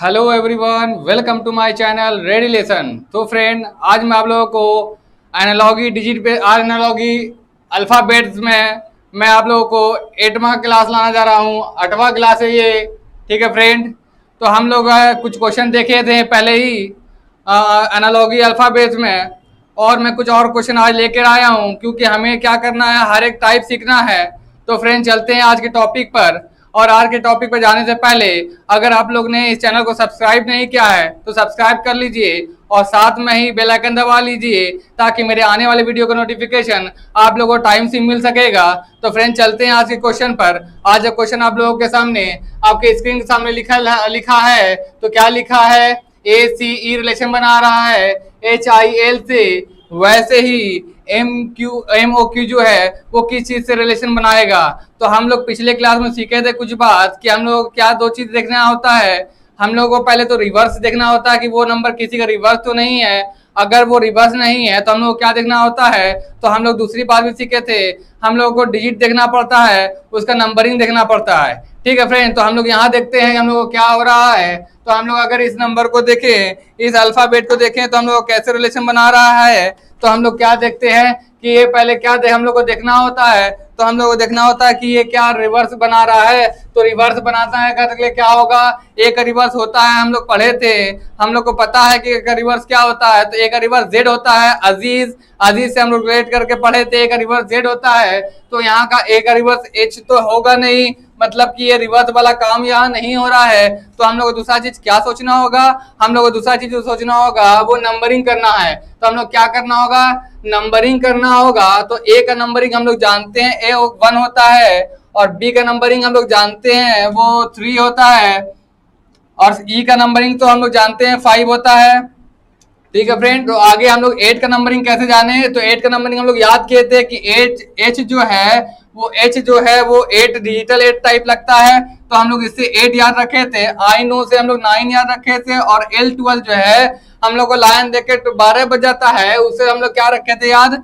Hello everyone, welcome to my channel ready lesson. तो friend, आज मैं आप लोगों को एनालॉगी अल्फ़ाबेट्स में मैं आप लोगों को 8वां क्लास लाना जा रहा हूँ। 8वां क्लास है ये, ठीक है फ्रेंड। तो हम लोग कुछ क्वेश्चन देखे थे पहले ही एनालॉगी अल्फ़ाबेट्स में, और मैं कुछ और क्वेश्चन आज लेकर आया हूँ क्योंकि हमें क्या करना है, हर एक टाइप सीखना है। तो फ्रेंड, चलते हैं आज के टॉपिक पर। और आज के टॉपिक पर जाने से पहले अगर आप लोग ने इस चैनल को सब्सक्राइब नहीं किया है तो सब्सक्राइब कर लीजिए और साथ में ही बेल आइकन दबा लीजिए ताकि मेरे आने वाले वीडियो का नोटिफिकेशन आप लोगों को टाइम से मिल सकेगा। तो फ्रेंड, चलते हैं आज के क्वेश्चन पर। आज का क्वेश्चन आप लोगों के सामने, आपके स्क्रीन के सामने लिखा है। तो क्या लिखा है? ACE रिलेशन बना रहा है HIL से, वैसे ही MOQ जो है वो किस चीज से रिलेशन बनाएगा। तो हम लोग पिछले क्लास में सीखे थे कुछ बात कि हम लोग क्या दो चीज देखना होता है। हम लोग को पहले तो रिवर्स देखना होता है कि वो नंबर किसी का रिवर्स तो नहीं है। अगर वो रिवर्स नहीं है तो हम लोग को क्या देखना होता है। तो हम लोग दूसरी बात भी सीखे थे, हम लोगों को डिजिट देखना पड़ता है, उसका नंबरिंग देखना पड़ता है। ठीक है फ्रेंड, तो हम लोग यहाँ देखते हैं हम लोग को क्या हो रहा है। तो हम लोग अगर इस नंबर को देखें, इस अल्फाबेट को देखें तो हम लोग कैसे रिलेशन बना रहा है। तो हम लोग क्या देखते हैं कि ये पहले क्या हम लोग को देखना होता है। तो हम लोग को देखना होता है कि ये क्या रिवर्स बना रहा है। तो रिवर्स बनाता है करके क्या होगा, एक रिवर्स होता है, हम लोग पढ़े थे, हम लोग को पता है कि एक रिवर्स क्या होता है। तो एक रिवर्स जेड होता है, अजीज अजीज से हम लोग रिलेट करके पढ़े थे, एक रिवर्स जेड होता है। तो यहाँ का एक रिवर्स एच तो होगा नहीं, मतलब कि ये रिवर्स वाला काम यहाँ नहीं हो रहा है। तो हम लोग को दूसरा चीज क्या सोचना होगा, हम लोग को दूसरा चीज जो सोचना होगा वो नंबरिंग करना है। तो हम लोग क्या करना होगा, नंबरिंग करना होगा। तो ए का नंबरिंग हम लोग जानते हैं A1 होता है, और बी का नंबरिंग हम लोग जानते हैं वो 3 होता है, और ई का नंबरिंग तो हम लोग जानते हैं 5 होता है। ठीक है फ्रेंड, तो आगे हम लोग 8 का नंबरिंग कैसे जाने। तो 8 का नंबरिंग हम लोग याद किए थे कि H जो है वो 8 डिजिटल 8 टाइप लगता है। तो हम लोग इससे 8 याद रखे थे। आई नो से हम लोग 9 याद रखे थे, और L12 जो है हम लोग को लाइन देखे तो 12 बज जाता है, उससे हम लोग क्या रखे थे याद,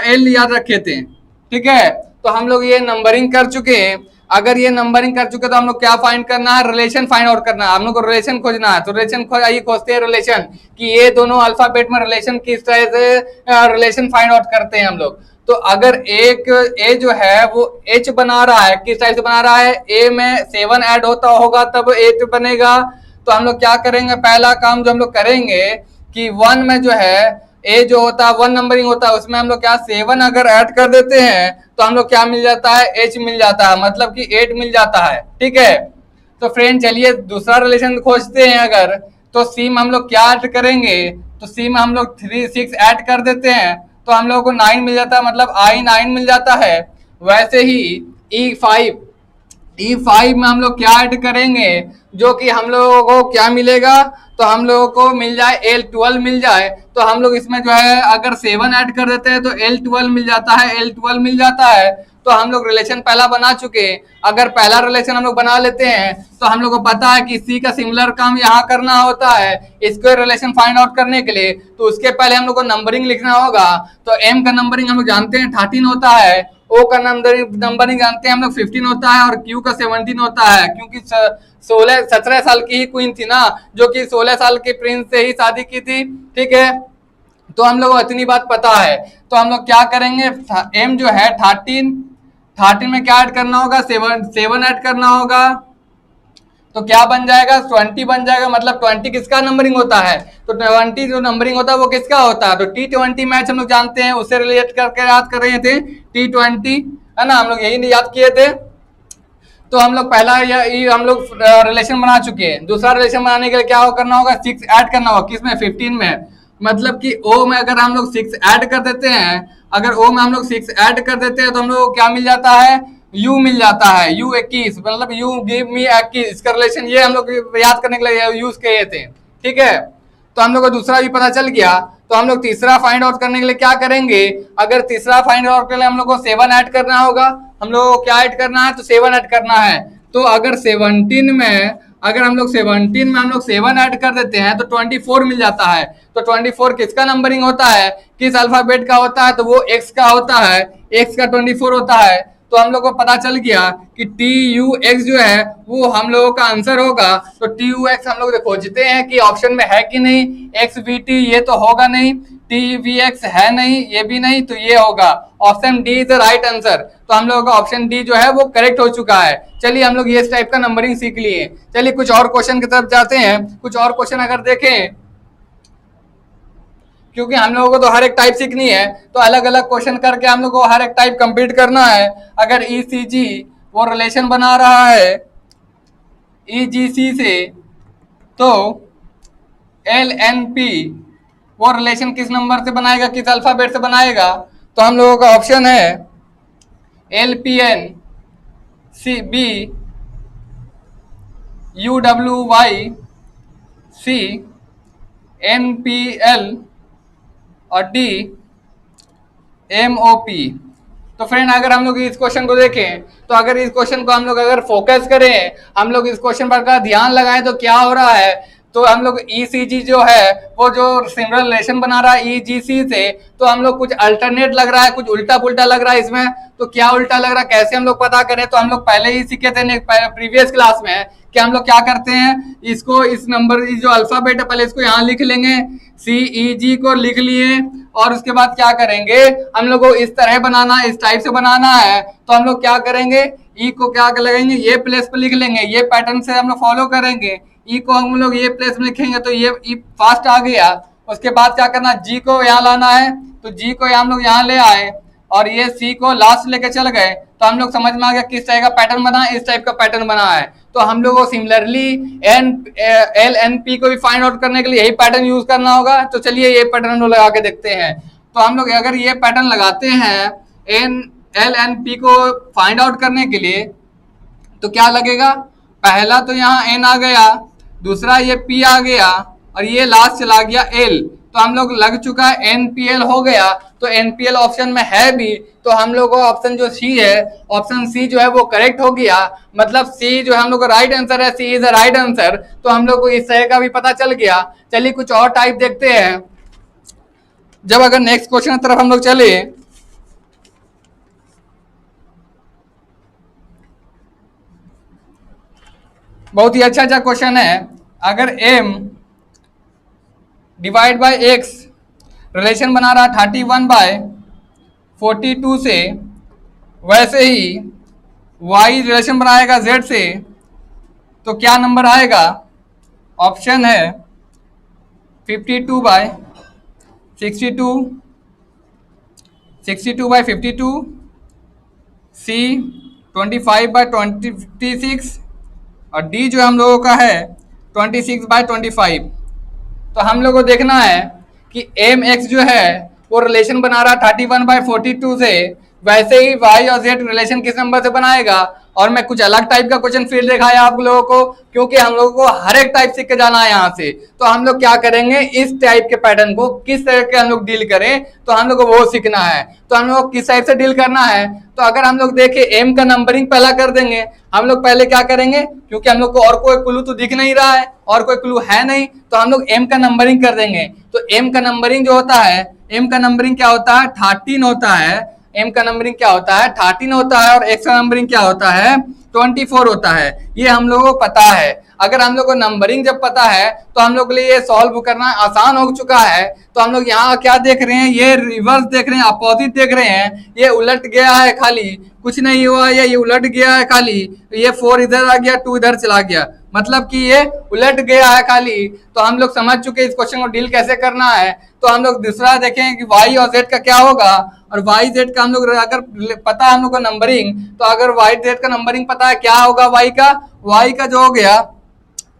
L याद रखे थे। ठीक है, तो हम लोग ये नंबरिंग कर चुके हैं। अगर ये नंबरिंग कर चुके तो हम लोग क्या फाइंड करना है, रिलेशन फाइंड आउट करना है। हम लोग को रिलेशन खोजना है। तो रिलेशन खोजते हैं रिलेशन कि ये दोनों अल्फाबेट में रिलेशन किस तरह से रिलेशन फाइंड आउट करते हैं हम लोग। तो अगर एक ए जो है वो एच बना रहा है, किस टाइप से बना रहा है, ए में 7 ऐड होता होगा तब 8 बनेगा। तो हम लोग क्या करेंगे, पहला काम जो हम लोग करेंगे कि 1 में जो है ए जो होता है 1 नंबरिंग होता है, उसमें हम लोग क्या 7 अगर ऐड कर देते हैं तो हम लोग क्या मिल जाता है, एच मिल जाता है, मतलब कि 8 मिल जाता है। ठीक है, तो फ्रेंड चलिए दूसरा रिलेशन खोजते हैं। अगर तो सी में हम लोग क्या ऐड करेंगे, तो सी में हम लोग 6 ऐड कर देते हैं तो हम लोगों को 9 मिल जाता है, मतलब I9 मिल जाता है। वैसे ही E5 में हम लोग क्या ऐड करेंगे, जो कि हम लोगों को क्या मिलेगा, तो हम लोगों को मिल जाए L12 मिल जाए। तो हम लोग इसमें जो है अगर 7 ऐड कर देते हैं तो L12 मिल जाता है, L12 मिल जाता है। तो हम लोग रिलेशन पहला बना चुके। अगर पहला रिलेशन हम लोग बना लेते हैं तो हम लोग को पता है कि सी का सिमिलर काम यहाँ करना होता है इसको रिलेशन फाइंड आउट करने के लिए। तो उसके पहले हम लोग को नंबरिंग लिखना होगा। तो एम का नंबरिंग हम लोग जानते हैं 13 होता है, ओ का नंबरिंग जानते हैं हम लोग 15 होता है, और क्यू का 17 होता है, क्योंकि 17 साल की ही क्वीन थी ना, जो कि 16 साल के प्रिंस से ही शादी की थी। ठीक है, तो हम लोग को इतनी बात पता है। तो हम लोग क्या करेंगे, एम जो है 13 में क्या ऐड करना होगा, 7 ऐड करना होगा। तो क्या बन जाएगा, 20 बन जाएगा। मतलब 20 किसका नंबरिंग होता है, तो 20 जो नंबरिंग होता है वो किसका होता है, तो T20 मैच हम लोग जानते हैं, उससे रिलेट करके याद कर रहे थे T20, है ना, हम लोग यही नहीं याद किए थे। तो हम लोग पहला ये हम लोग रिलेशन बना चुके हैं। दूसरा रिलेशन बनाने के लिए क्या करना होगा, 6 ऐड करना होगा, किसमें, 15 में। मतलब कि ओ में अगर हम लोग 6 ऐड कर देते हैं, अगर ओ में हम लोग 6 ऐड कर देते हैं तो हम लोग को क्या मिल जाता है, यू मिल जाता है, यू 21, मतलब यू गिव मी 21। इसका रिलेशन ये हम लोग याद करने के लिए यूज किए थे। ठीक है, तो हम लोग को दूसरा भी पता चल गया। तो हम लोग तीसरा फाइंड आउट करने के लिए क्या करेंगे, अगर तीसरा फाइंड आउट के लिए हम लोग को 7 ऐड करना होगा। हम लोग को क्या ऐड करना है, तो 7 ऐड करना है। तो अगर 17 में अगर हम लोग 17 में हम लोग 7 ऐड कर देते हैं तो 24 मिल जाता है। तो 24 किसका नंबरिंग होता है, किस अल्फाबेट का होता है, तो वो एक्स का होता है, एक्स का 24 होता है। तो हम लोग को पता चल गया कि TUX जो है वो हम लोगों का आंसर होगा। तो TUX हम लोग खोजते हैं कि ऑप्शन में है कि नहीं। XVT ये तो होगा नहीं, TVX है नहीं, ये भी नहीं, तो ये होगा option D is the right answer. तो हम लोगों का ऑप्शन डी जो है वो करेक्ट हो चुका है। चलिए हम लोग ये इस टाइप का नंबरिंग सीख लिए। चलिए कुछ और क्वेश्चन की तरफ जाते हैं। कुछ और क्वेश्चन अगर देखें, क्योंकि हम लोगों को तो हर एक टाइप सीखनी है, तो अलग अलग क्वेश्चन करके हम लोग को हर एक टाइप कंप्लीट करना है। अगर ECG वो रिलेशन बना रहा है EGC से, तो LNP वो रिलेशन किस नंबर से बनाएगा, किस अल्फाबेट से बनाएगा? तो हम लोगों का ऑप्शन है LPN B UWY C NPL और D MOP। तो फ्रेंड अगर हम लोग इस क्वेश्चन को देखें, तो अगर इस क्वेश्चन को हम लोग अगर फोकस करें, हम लोग इस क्वेश्चन पर का ध्यान लगाएं, तो क्या हो रहा है? तो हम लोग ECG जो है वो जो सिमिलर रिलेशन बना रहा है EGC से, तो हम लोग कुछ अल्टरनेट लग रहा है, कुछ उल्टा पुल्टा लग रहा है इसमें। तो क्या उल्टा लग रहा है, कैसे हम लोग पता करें? तो हम लोग पहले ही सीखे थे प्रीवियस क्लास में कि हम लोग क्या करते हैं, इसको इस नंबर जो अल्फाबेट है पहले इसको यहाँ लिख लेंगे, CEG को लिख लिए, और उसके बाद क्या करेंगे, हम लोग को इस तरह बनाना है, इस टाइप से बनाना है। तो हम लोग क्या करेंगे, ई को क्या लगेंगे, ये प्लेस पे लिख लेंगे, ये पैटर्न से हम लोग फॉलो करेंगे। ई को हम लोग ये प्लेस में लिखेंगे तो ये ई फास्ट आ गया। उसके बाद क्या करना, जी को यहाँ लाना है, तो जी को हम लोग यहाँ ले आए, और ये सी को लास्ट लेके चल गए। तो हम लोग समझ में आ गया किस टाइप का पैटर्न बना है, इस टाइप का पैटर्न बना है। तो हम लोग को सिमिलरली LNP को भी फाइंड आउट करने के लिए यही पैटर्न यूज करना होगा। तो चलिए ये पैटर्न हम लोग लगा के देखते हैं। तो हम लोग अगर ये पैटर्न लगाते हैं LNP को फाइंड आउट करने के लिए, तो क्या लगेगा, पहला तो यहाँ N आ गया, दूसरा ये P आ गया, और ये लास्ट चला गया L। तो हम लोग लग चुका है NPL हो गया। तो NPL ऑप्शन में है भी, तो हम लोग को ऑप्शन जो C है, ऑप्शन C जो है वो करेक्ट हो गया। मतलब C जो है हम लोग का राइट आंसर है, C is the right answer. तो हम लोग को इस तरह का भी पता चल गया। चलिए कुछ और टाइप देखते हैं। जब अगर नेक्स्ट क्वेश्चन की तरफ हम लोग चले, बहुत ही अच्छा क्वेश्चन है। अगर M divide by X relation बना रहा 31/42 से, वैसे ही Y रिलेशन बनाएगा Z से, तो क्या नंबर आएगा? ऑप्शन है 52/62, 62/52, C 25/26, और D जो हम लोगों का है 26/25। तो हम लोग को देखना है कि MX जो है वो रिलेशन बना रहा 31/42 से, वैसे ही Y और Z रिलेशन किस नंबर से बनाएगा? और मैं कुछ अलग टाइप का क्वेश्चन फिर दिखाया आप लोगों को, क्योंकि हम लोगों को हर एक टाइप सीख के जाना है यहाँ से। तो हम लोग क्या करेंगे, इस टाइप के पैटर्न को किस तरह के हम लोग डील करें, तो हम लोग को वो सीखना है। तो हम लोग किस टाइप से डील करना है, तो अगर हम लोग देखें M का नंबरिंग पहला कर देंगे। हम लोग पहले क्या करेंगे, क्योंकि हम लोग को और कोई क्लू तो दिख नहीं रहा है, और कोई क्लू है नहीं, तो हम लोग M का नंबरिंग कर देंगे। तो M का नंबरिंग जो होता है, M का नंबरिंग क्या होता है, 13 होता है। M का नंबरिंग क्या होता है, 13 होता है, और X का नंबरिंग क्या होता है, 24 होता है। ये हम लोगों को पता है। अगर हम लोग को नंबरिंग जब पता है, तो हम लोग के लिए ये सॉल्व करना आसान हो चुका है। तो हम लोग यहाँ क्या देख रहे हैं, ये रिवर्स देख रहे हैं, अपोजिट देख रहे हैं। ये उलट गया है, खाली कुछ नहीं हुआ, ये उलट गया है खाली। ये 4 इधर आ गया, 2 इधर चला गया, मतलब कि ये उलट गया है खाली। तो हम लोग समझ चुके इस क्वेश्चन को डील कैसे करना है। तो हम लोग दूसरा देखें कि Y और Z का क्या होगा, और Y Z का हम लोग अगर पता है हम लोग को नंबरिंग, तो अगर Y Z का नंबरिंग पता है, क्या होगा Y का जो हो गया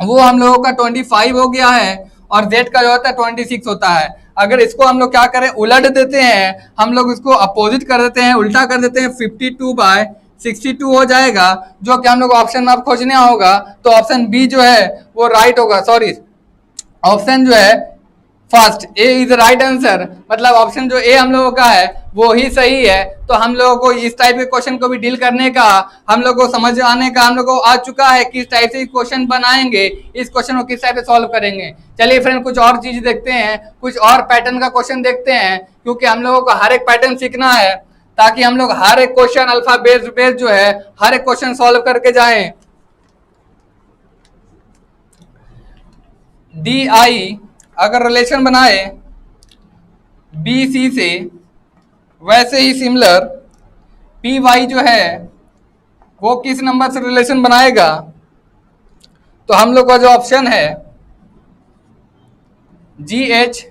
वो हम लोगों का 25 हो गया है, और Z का जो होता है 26 होता है। अगर इसको हम लोग क्या करें, उलट देते हैं, हम लोग इसको अपोजिट कर देते हैं, उल्टा कर देते हैं, 52/62 हो जाएगा, जो कि हम लोग ऑप्शन में आप खोजने होगा। तो ऑप्शन बी जो है वो राइट होगा, सॉरी ऑप्शन जो है first A is right answer. मतलब ऑप्शन जो ए हम लोगों का है वो ही सही है। तो हम लोगों को इस टाइप के क्वेश्चन को भी डील करने का, हम लोग को समझ आने का हम लोग को आ चुका है, किस टाइप से क्वेश्चन बनाएंगे, इस क्वेश्चन को किस टाइप से सॉल्व करेंगे। चलिए फ्रेंड कुछ और चीज देखते हैं, कुछ और पैटर्न का क्वेश्चन देखते हैं, क्योंकि हम लोगों को हर एक पैटर्न सीखना है, ताकि हम लोग हर एक क्वेश्चन अल्फा बेस्ड जो है हर एक क्वेश्चन सॉल्व करके जाएं। डी आई अगर रिलेशन बनाए बी सी से, वैसे ही सिमिलर पी वाई जो है वो किस नंबर से रिलेशन बनाएगा? तो हम लोग का जो ऑप्शन है G H,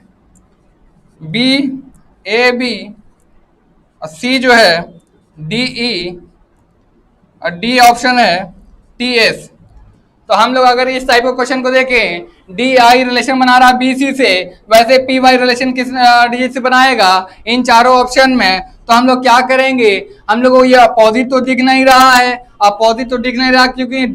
B A B, और सी जो है डी ई, और डी ऑप्शन है टी एस। तो हम लोग अगर इस टाइप के क्वेश्चन को देखें, डी आई रिलेशन बना रहा बी सी से, वैसे पी वाई रिलेशन किस डिजिट से बनाएगा इन चारों ऑप्शन में, तो हम लोग क्या करेंगे? हम लोग को ये अपोजिट तो दिख नहीं रहा है, अपोजिट तो दिख नहीं रहा क्योंकि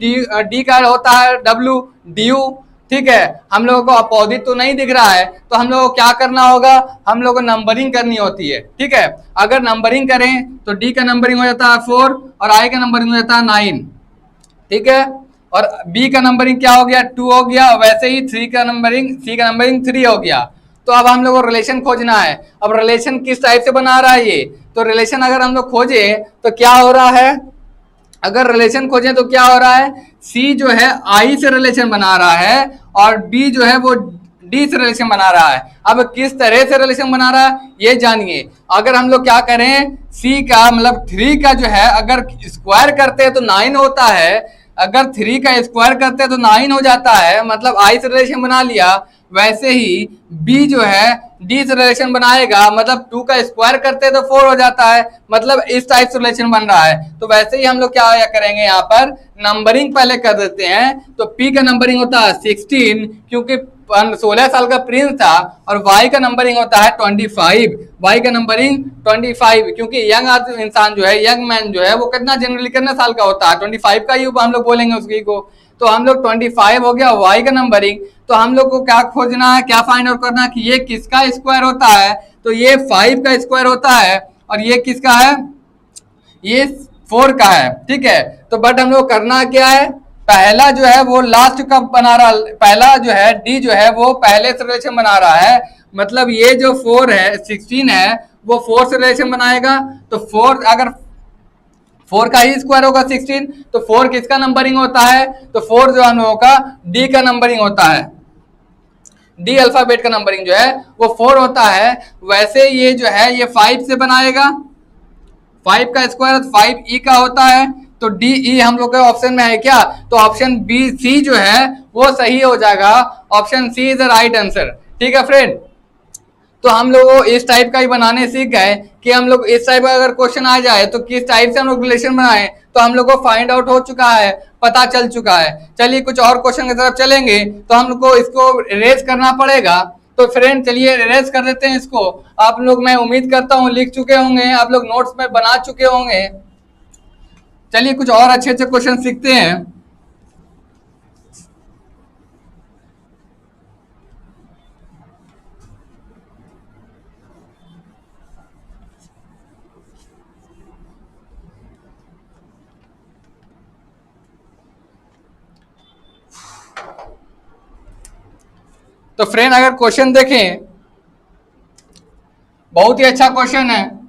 डी का होता है डब्ल्यू डी यू, ठीक है। हम लोगों को अपोजिट तो नहीं दिख रहा है, तो हम लोगों को क्या करना होगा? हम लोगों को नंबरिंग करनी होती है, ठीक है। अगर नंबरिंग करें तो डी का नंबरिंग हो जाता है 4 और आई का नंबरिंग हो जाता है 9, ठीक है। और बी का नंबरिंग क्या हो गया? 2 हो गया। वैसे ही सी का नंबरिंग 3 हो गया। तो अब हम लोग को रिलेशन खोजना है। अब रिलेशन किस टाइप से बना रहा है ये? तो रिलेशन अगर हम लोग खोजे तो क्या हो रहा है? अगर रिलेशन खोजे तो क्या हो रहा है? सी जो है आई से रिलेशन बना रहा है और बी जो है वो डी से रिलेशन बना रहा है। अब किस तरह से रिलेशन बना रहा है ये जानिए। अगर हम लोग क्या करें, सी का मतलब 3 का जो है अगर स्क्वायर करते हैं तो 9 होता है, अगर 3 का स्क्वायर करते हैं तो 9 हो जाता है, मतलब आई से रिलेशन बना लिया। वैसे ही बी जो है डी से रिलेशन बनाएगा, मतलब 2 का स्क्वायर करते हैं तो 4 हो जाता है, मतलब इस टाइप से रिलेशन बन रहा है। तो वैसे ही हम लोग क्या करेंगे, यहाँ पर नंबरिंग पहले कर देते हैं। तो पी का नंबरिंग होता है 16 क्योंकि 16 साल का प्रिंस था, और वाई का नंबरिंग होता है 25, वाई का नंबरिंग 25 क्योंकि यंग इंसान जो है, यंग मैन जो है वो कितना जनरली कितने साल का होता है? 25 का ही हम लोग बोलेंगे उसकी को। तो हम लोग 25 हो गया वाई का नंबरिंग। तो हम लोग को क्या खोजना है, क्या फाइंड आउट करना है कि ये किसका स्क्वायर होता है? तो ये 5 का स्क्वायर होता है, और ये किसका है? ये 4 का है, ठीक है। तो बट हम लोग करना क्या है, पहला जो है वो लास्ट का बना रहा, पहला जो है डी जो है वो पहले से रिलेशन बना रहा है, मतलब ये जो 4 है 16 है वो 4 से रिलेशन बनाएगा। तो 4 अगर 4 का ही स्क्वायर होगा 16, तो 4 किसका नंबरिंग होता है? तो 4 जो हम लोगों का डी का नंबरिंग होता है, डी अल्फाबेट का नंबरिंग जो है वो 4 होता है। वैसे ये जो है ये 5 से बनाएगा, 5 का स्क्वायर 5 ई का होता है। तो डी ई हम लोग के ऑप्शन में है क्या? तो ऑप्शन बी सी जो है वो सही हो जाएगा, option C is the right answer, ठीक है फ्रेंड। तो हम लोग इस टाइप का ही बनाने सीख गए कि हम लोग इस टाइप का अगर क्वेश्चन आ जाए तो किस टाइप से हम लोग रिलेशन बनाएं, तो हम लोग को फाइंड आउट हो चुका है, पता चल चुका है। चलिए कुछ और क्वेश्चन की तरफ चलेंगे, तो हम लोग को इसको इरेज करना पड़ेगा। तो फ्रेंड चलिए इरेज कर देते हैं इसको। आप लोग, मैं उम्मीद करता हूँ लिख चुके होंगे, आप लोग नोट्स में बना चुके होंगे। चलिए कुछ और अच्छे अच्छे क्वेश्चन सीखते हैं। तो फ्रेंड अगर क्वेश्चन देखें, बहुत ही अच्छा क्वेश्चन है।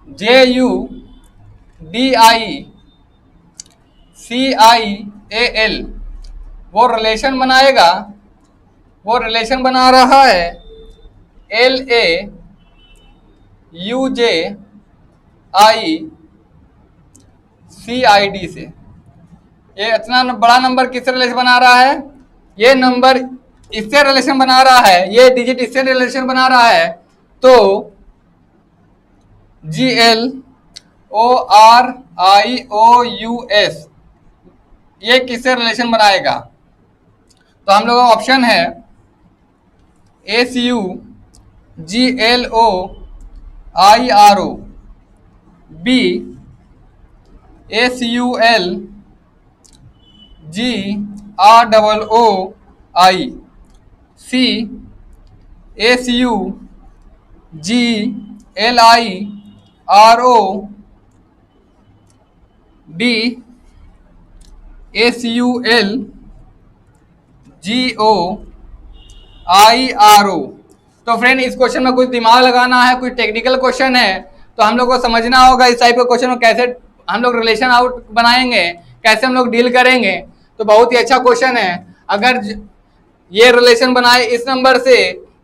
JUDICIAL वो रिलेशन बनाएगा, वो रिलेशन बना रहा है LAUJICID से। ये इतना बड़ा नंबर किससे रिलेशन बना रहा है? ये नंबर इससे रिलेशन बना रहा है, ये डिजिट इससे रिलेशन बना रहा है। तो GLORIOUS ये किससे रिलेशन बनाएगा? तो हम लोगों का ऑप्शन है ACUGLOIRO, B ACULGROOI, C ACUGLIRO, D ACULGOIRO। तो फ्रेंड इस क्वेश्चन में कुछ दिमाग लगाना है, कुछ टेक्निकल क्वेश्चन है, तो हम लोग को समझना होगा इस टाइप के क्वेश्चन में कैसे हम लोग रिलेशन आउट बनाएंगे, कैसे हम लोग डील करेंगे। तो बहुत ही अच्छा क्वेश्चन है। अगर ये रिलेशन बनाए इस नंबर से,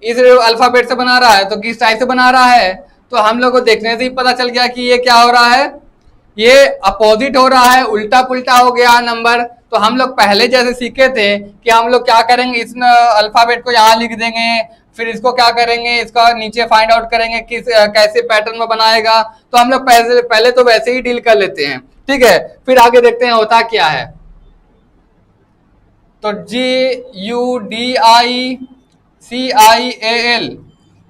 इस अल्फाबेट से बना रहा है, तो किस टाइप से बना रहा है, तो हम लोग को देखने से ही पता चल गया कि ये क्या हो रहा है, ये अपोजिट हो रहा है, उल्टा पुल्टा हो गया नंबर। तो हम लोग पहले जैसे सीखे थे कि हम लोग क्या करेंगे, इस अल्फाबेट को यहाँ लिख देंगे, फिर इसको क्या करेंगे, इसका नीचे फाइंड आउट करेंगे किस कैसे पैटर्न में बनाएगा। तो हम लोग पहले तो वैसे ही डील कर लेते हैं, ठीक है। फिर आगे देखते हैं होता क्या है। तो GUDICIAL,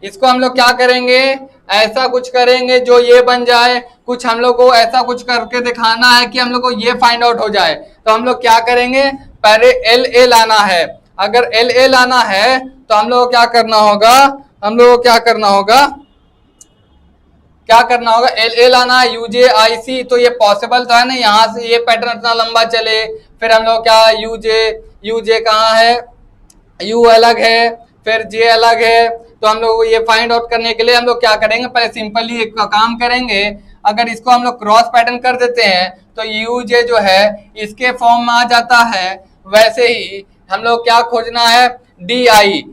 इसको हम लोग क्या करेंगे, ऐसा कुछ करेंगे जो ये बन जाए। कुछ हम लोग को ऐसा कुछ करके दिखाना है कि हम लोग को ये फाइंड आउट हो जाए। तो हम लोग क्या करेंगे, पहले LA लाना है। अगर LA लाना है तो हम लोग को क्या करना होगा, हम लोग को क्या करना होगा, LA लाना है, UJIC। तो ये पॉसिबल तो है ना, यहाँ से ये पैटर्न इतना लंबा चले। फिर हम लोग क्या, UJ कहाँ है, U अलग है, फिर J अलग है। तो हम लोग ये फाइंड आउट करने के लिए हम लोग क्या करेंगे, पहले सिंपली एक काम करेंगे। अगर इसको हम लोग क्रॉस पैटर्न कर देते हैं तो UJ जो है इसके फॉर्म में आ जाता है। वैसे ही हम लोग क्या खोजना है, DI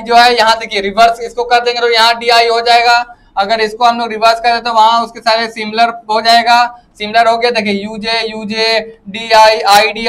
जो है, यहाँ देखिए रिवर्स इसको कर देंगे तो यहाँ DI हो जाएगा। अगर इसको हम लोग रिवर्स करें तो वहां उसके सारे सिमिलर हो जाएगा। सिमिलर हो गया, देखिए UJ DI ID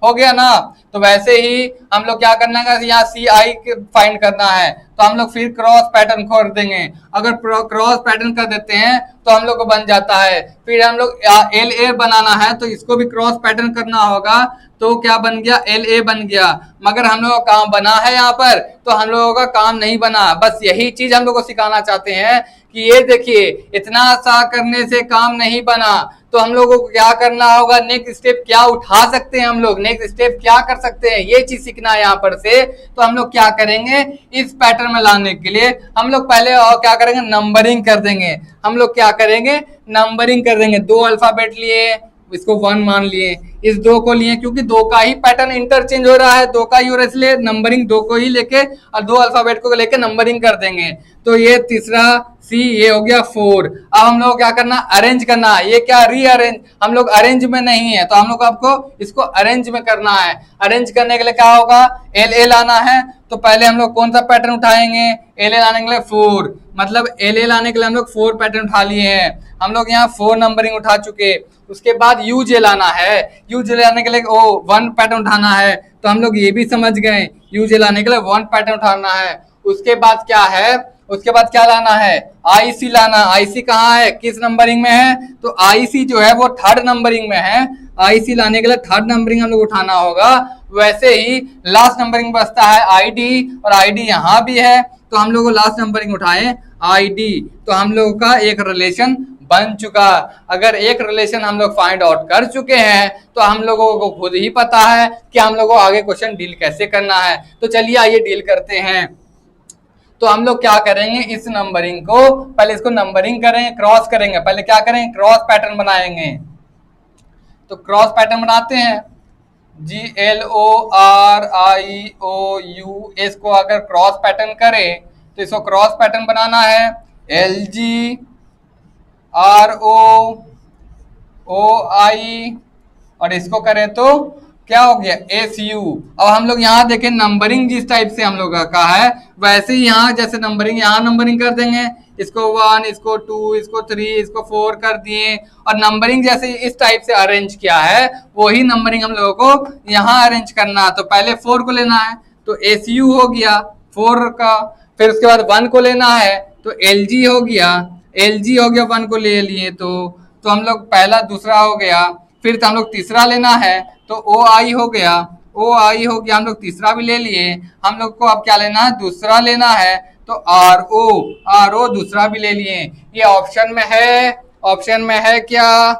हो गया ना। तो वैसे ही हम लोग क्या करना है, यहाँ CI फाइंड करना है। तो हम लोग फिर क्रॉस पैटर्न कर देंगे। अगर क्रॉस पैटर्न कर देते हैं तो हम लोग को बन जाता है। फिर हम लोग LA बनाना है तो इसको भी क्रॉस पैटर्न करना होगा। तो क्या बन गया, LA बन गया। मगर हम लोग का काम बना है यहाँ पर, तो हम लोगों का काम नहीं बना। बस यही चीज हम लोग को सिखाना चाहते हैं कि ये देखिए इतना सा करने से काम नहीं बना। तो हम लोगों को क्या करना होगा, नेक्स्ट स्टेप क्या उठा सकते हैं, हम लोग नेक्स्ट स्टेप क्या कर सकते हैं, ये चीज सीखना है यहाँ पर से। तो हम लोग क्या करेंगे, इस पैटर्न में लाने के लिए हम लोग पहले और क्या करेंगे, नंबरिंग कर देंगे। हम लोग क्या करेंगे, नंबरिंग कर देंगे। 2 अल्फाबेट लिए, इसको 1 मान लिए, इस 2 को लिए क्योंकि 2 का ही पैटर्न इंटरचेंज हो रहा है, 2 का ही हो रहा है, इसलिए नंबरिंग 2 को ही लेके और 2 अल्फाबेट को लेके नंबरिंग कर देंगे। तो ये तीसरा C, ये हो गया 4। अब हम लोग क्या करना, अरेंज करना। ये क्या, रीअरेंज। हम लोग अरेंज में नहीं है तो हम लोग आपको इसको अरेंज में करना है। अरेंज करने के लिए क्या होगा, LA लाना है। तो पहले हम लोग कौन सा पैटर्न उठाएंगे, LA लाने के लिए 4, मतलब LA लाने के लिए हम लोग 4 पैटर्न उठा लिए हैं। हम लोग यहाँ 4 नंबरिंग उठा चुके। उसके बाद UJ लाना है। UJ लाने के लिए 1 पैटर्न उठाना है। तो हम लोग ये भी समझ गए, UJ लाने के लिए 1 पैटर्न उठाना है। उसके बाद क्या है, उसके बाद क्या लाना है, IC लाना। IC कहाँ है, किस नंबरिंग में है, तो IC जो है वो 3rd नंबरिंग में है। IC लाने के लिए 3rd नंबरिंग हम लोग उठाना होगा। वैसे ही लास्ट नंबरिंग बचता है ID, और ID यहाँ भी है तो हम लोग को लास्ट नंबरिंग उठाए ID। तो हम लोग का एक रिलेशन बन चुका। अगर एक रिलेशन हम लोग फाइंड आउट कर चुके हैं तो हम लोगों को खुद ही पता है कि हम लोगों को आगे क्वेश्चन डील कैसे करना है। तो चलिए आइए डील करते हैं। तो हम लोग क्या करेंगे, इस नंबरिंग को पहले इसको नंबरिंग करेंगे, क्रॉस करेंगे। पहले क्या करेंगे, क्रॉस पैटर्न बनाएंगे। तो क्रॉस पैटर्न बनाते हैं, GLORIOU, इसको अगर क्रॉस पैटर्न करें तो इसको क्रॉस पैटर्न बनाना है। LGROOI, और इसको करें तो क्या हो गया, SU। अब हम लोग यहाँ देखें नंबरिंग जिस टाइप से हम लोग का है वैसे ही यहाँ जैसे नंबरिंग, यहाँ नंबरिंग कर देंगे। इसको 1, इसको 2, इसको 3, इसको 4 कर दिए। और नंबरिंग जैसे इस टाइप से अरेंज किया है वही नंबरिंग हम लोगों को यहाँ अरेंज करना। तो पहले 4 को लेना है तो SU हो गया 4 का। फिर उसके बाद 1 को लेना है तो LG हो गया, 1 को ले लिए तो हम लोग पहला दूसरा हो गया। फिर तो हम लोग तीसरा लेना है तो OI हो गया, हम लोग तीसरा भी ले लिए। हम लोग को अब क्या लेना है, दूसरा लेना है तो RO दूसरा भी ले लिए। ये ऑप्शन में है, ऑप्शन में है क्या,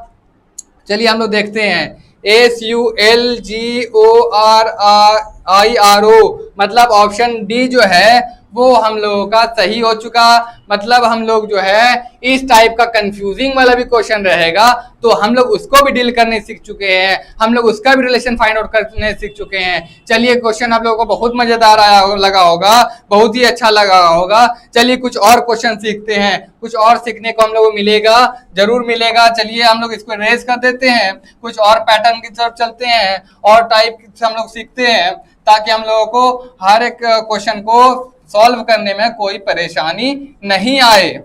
चलिए हम लोग देखते हैं। SULGORIRO, मतलब ऑप्शन डी जो है वो हम लोगों का सही हो चुका। मतलब हम लोग जो है इस टाइप का कंफ्यूजिंग वाला भी क्वेश्चन रहेगा तो हम लोग उसको भी डील करने सीख चुके हैं, हम लोग उसका भी रिलेशन फाइंड आउट करने सीख चुके हैं। चलिए क्वेश्चन आप लोगों को बहुत मजेदार आया लगा होगा, बहुत ही अच्छा लगा होगा। चलिए कुछ और क्वेश्चन सीखते हैं, कुछ और सीखने को हम लोग को मिलेगा, जरूर मिलेगा। चलिए हम लोग इसको रेज कर देते हैं, कुछ और पैटर्न की तरफ चलते हैं और टाइप हम लोग सीखते हैं ताकि हम लोगों को हर एक क्वेश्चन को सॉल्व करने में कोई परेशानी नहीं आए।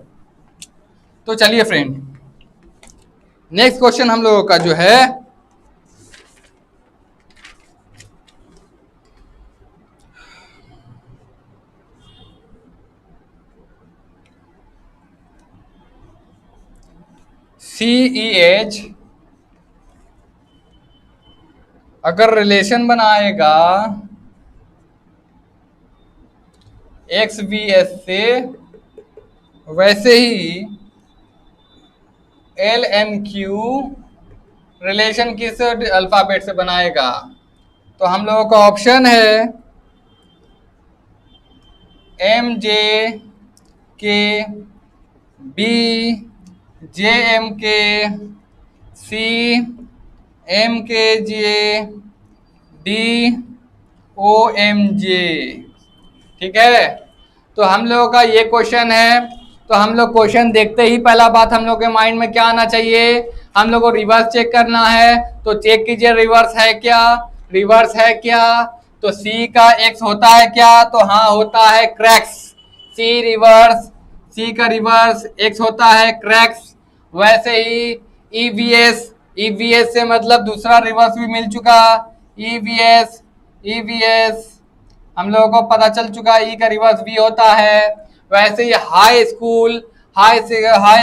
तो चलिए फ्रेंड, नेक्स्ट क्वेश्चन हम लोगों का जो है CEH अगर रिलेशन बनाएगा XVS से, वैसे ही LMQ रिलेशन किस अल्फाबेट से बनाएगा? तो हम लोगों का ऑप्शन है MJK, B JMK, C MKJ, D OMJ। ठीक है, तो हम लोगों का ये क्वेश्चन है। तो हम लोग क्वेश्चन देखते ही पहला बात हम लोग के माइंड में क्या आना चाहिए? हम लोग को रिवर्स चेक करना है। तो चेक कीजिए रिवर्स है क्या, रिवर्स है क्या। तो C का X होता है क्या? तो हाँ होता है, क्रैक्स। C रिवर्स, C का रिवर्स X होता है, क्रैक्स। वैसे ही EVS, EVS से मतलब दूसरा रिवर्स भी मिल चुका, EVS, EVS हम लोगों को पता चल चुका ई का रिवर्स भी होता है। वैसे ही हाई स्कूल, हाई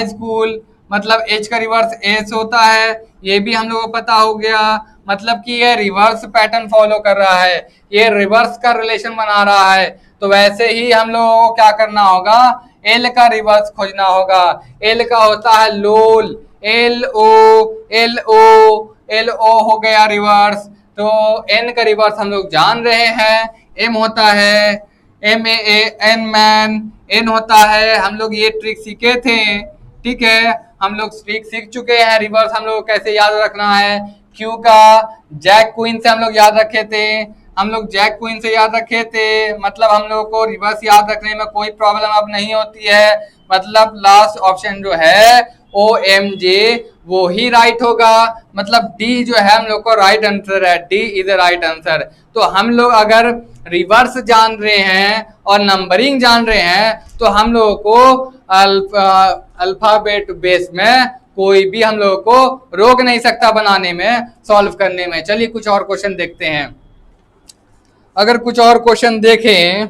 स्कूल मतलब एच का रिवर्स एस होता है, ये भी हम लोगों को पता हो गया। मतलब कि ये रिवर्स पैटर्न फॉलो कर रहा है, ये रिवर्स का रिलेशन बना रहा है। तो वैसे ही हम लोगों को क्या करना होगा? एल का रिवर्स खोजना होगा। एल का होता है लोल, LO, LO हो गया रिवर्स। तो एन का रिवर्स हम लोग जान रहे हैं, एम होता है MAN, मैन। एन होता है, हम लोग ये ट्रिक सीखे थे। ठीक है, हम लोग ट्रिक सीख चुके हैं। रिवर्स हम लोग कैसे याद रखना है? क्यू का जैक क्वीन से हम लोग याद रखे थे, हम लोग जैक क्वीन से याद रखे थे। मतलब हम लोग को रिवर्स याद रखने में कोई प्रॉब्लम अब नहीं होती है। मतलब लास्ट ऑप्शन जो है OMJ वो ही राइट होगा। मतलब डी जो है हम लोग को राइट आंसर है, डी इज राइट आंसर। तो हम लोग अगर रिवर्स जान रहे हैं और नंबरिंग जान रहे हैं तो हम लोगों को अल्फाबेट बेस में कोई भी हम लोगों को रोक नहीं सकता बनाने में, सॉल्व करने में। चलिए कुछ और क्वेश्चन देखते हैं। अगर कुछ और क्वेश्चन देखें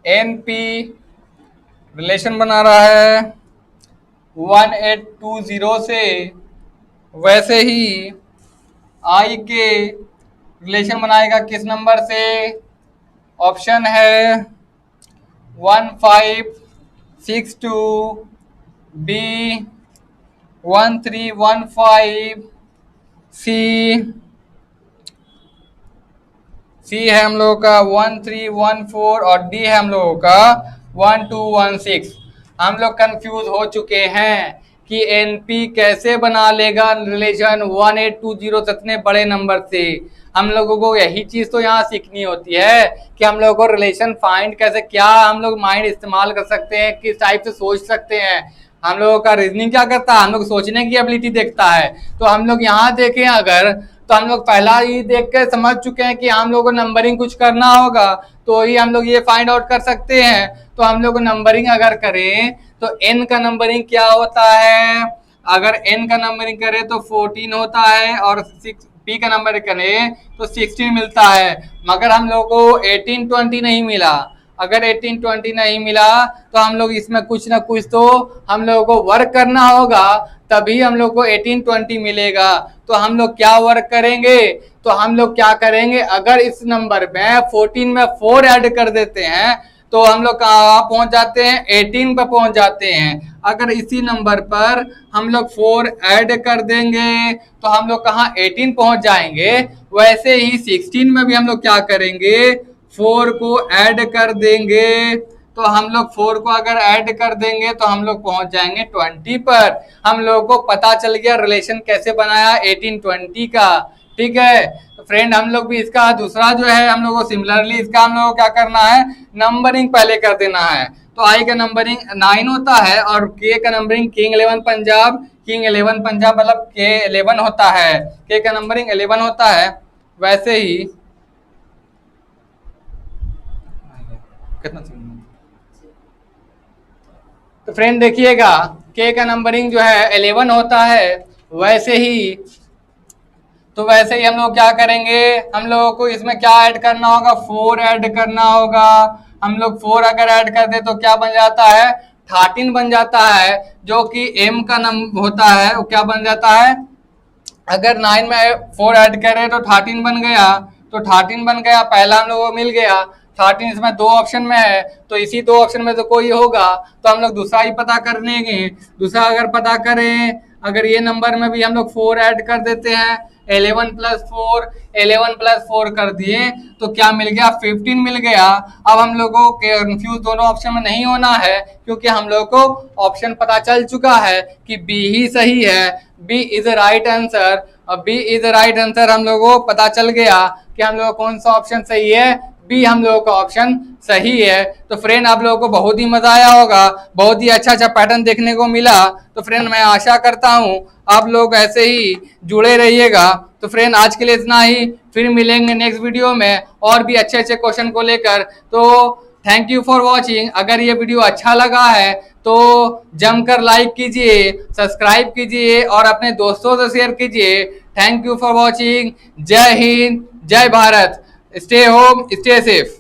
NP रिलेशन बना रहा है 1820 से, वैसे ही I के रिलेशन बनाएगा किस नंबर से? ऑप्शन है 1562, B 1315, सी है हम लोगों का 1314 और डी है हम लोगों का 1216। हम लोग कंफ्यूज हो चुके हैं कि एनपी कैसे बना लेगा रिलेशन 1820 इतने बड़े नंबर से। हम लोगों को यही चीज तो यहाँ सीखनी होती है कि हम लोगों को रिलेशन फाइंड कैसे, क्या हम लोग माइंड इस्तेमाल कर सकते हैं, किस टाइप से सोच सकते हैं। हम लोगों का रीजनिंग क्या करता है? हम लोग सोचने की एबिलिटी देखता है। तो हम लोग यहाँ देखें अगर, तो हम लोग पहला ही देख के समझ चुके हैं कि हम लोग को नंबरिंग कुछ करना होगा, तो ही हम लोग ये फाइंड आउट कर सकते हैं। तो हम लोग नंबरिंग अगर करें तो एन का नंबरिंग क्या होता है? अगर एन का नंबरिंग करें तो 14 होता है और पी का नंबर करें तो 16 मिलता है। मगर हम लोग को 1820 नहीं मिला। अगर 1820 नहीं मिला तो हम लोग इसमें कुछ ना कुछ तो हम लोगों को वर्क करना होगा, तभी हम लोग को 1820 मिलेगा। तो हम लोग क्या वर्क करेंगे तो हम लोग क्या करेंगे, अगर इस नंबर में 14 में 4 ऐड कर देते हैं तो हम लोग कहाँ पहुंच जाते हैं, 18 पर पहुंच जाते हैं। अगर इसी नंबर पर हम लोग 4 ऐड कर देंगे तो हम लोग कहाँ 18 पहुंच जाएंगे। वैसे ही 16 में भी हम लोग क्या करेंगे, 4 को ऐड कर देंगे। तो हम लोग 4 को अगर ऐड कर देंगे तो हम लोग पहुंच जाएंगे 20 पर। हम लोगों को पता चल गया रिलेशन कैसे बनाया 18-20 का। ठीक है, तो फ्रेंड हम लोग भी इसका दूसरा जो है हम लोग को सिमिलरली इसका हम लोग को क्या करना है, नंबरिंग पहले कर देना है। तो आई का नंबरिंग 9 होता है और के का numbering king 11 Punjab, king 11 Punjab मतलब के 11 होता है, के का नंबरिंग 11 होता है। वैसे ही कितना, तो फ्रेंड देखिएगा के का नंबरिंग जो है 11 होता है। वैसे ही हम लोग क्या करेंगे, हम लोगों को इसमें क्या ऐड करना होगा, 4 ऐड करना होगा। हम लोग 4 अगर ऐड कर दे तो क्या बन जाता है, 13 बन जाता है, जो कि एम का नंबर होता है। वो क्या बन जाता है, अगर 9 में 4 ऐड करें तो 13 बन गया, तो 13 बन गया, पहला हम लोगों को मिल गया। 13 इसमें 2 ऑप्शन में है, तो इसी 2 ऑप्शन में तो कोई होगा, तो हम लोग दूसरा ही पता कर लेंगे। दूसरा अगर पता करें, अगर ये नंबर में भी हम लोग 4 ऐड कर देते हैं, 11 प्लस 4 कर दिए तो क्या मिल गया, 15 मिल गया। अब हम लोगों को कंफ्यूज दोनों ऑप्शन में नहीं होना है, क्योंकि हम लोगों को ऑप्शन पता चल चुका है कि बी ही सही है, बी इज राइट आंसर। अब बी इज राइट आंसर हम लोगों को पता चल गया कि हम लोग कौन सा ऑप्शन सही है, बी हम लोगों का ऑप्शन सही है। तो फ्रेंड आप लोगों को बहुत ही मजा आया होगा, बहुत ही अच्छा पैटर्न देखने को मिला। तो फ्रेंड मैं आशा करता हूँ आप लोग ऐसे ही जुड़े रहिएगा। तो फ्रेंड आज के लिए इतना ही, फिर मिलेंगे नेक्स्ट वीडियो में और भी अच्छे क्वेश्चन को लेकर। तो थैंक यू फॉर वॉचिंग। अगर ये वीडियो अच्छा लगा है तो जमकर लाइक कीजिए, सब्सक्राइब कीजिए और अपने दोस्तों से शेयर कीजिए। Thank you for watching. जय हिंद, जय Bharat. Stay home, stay safe.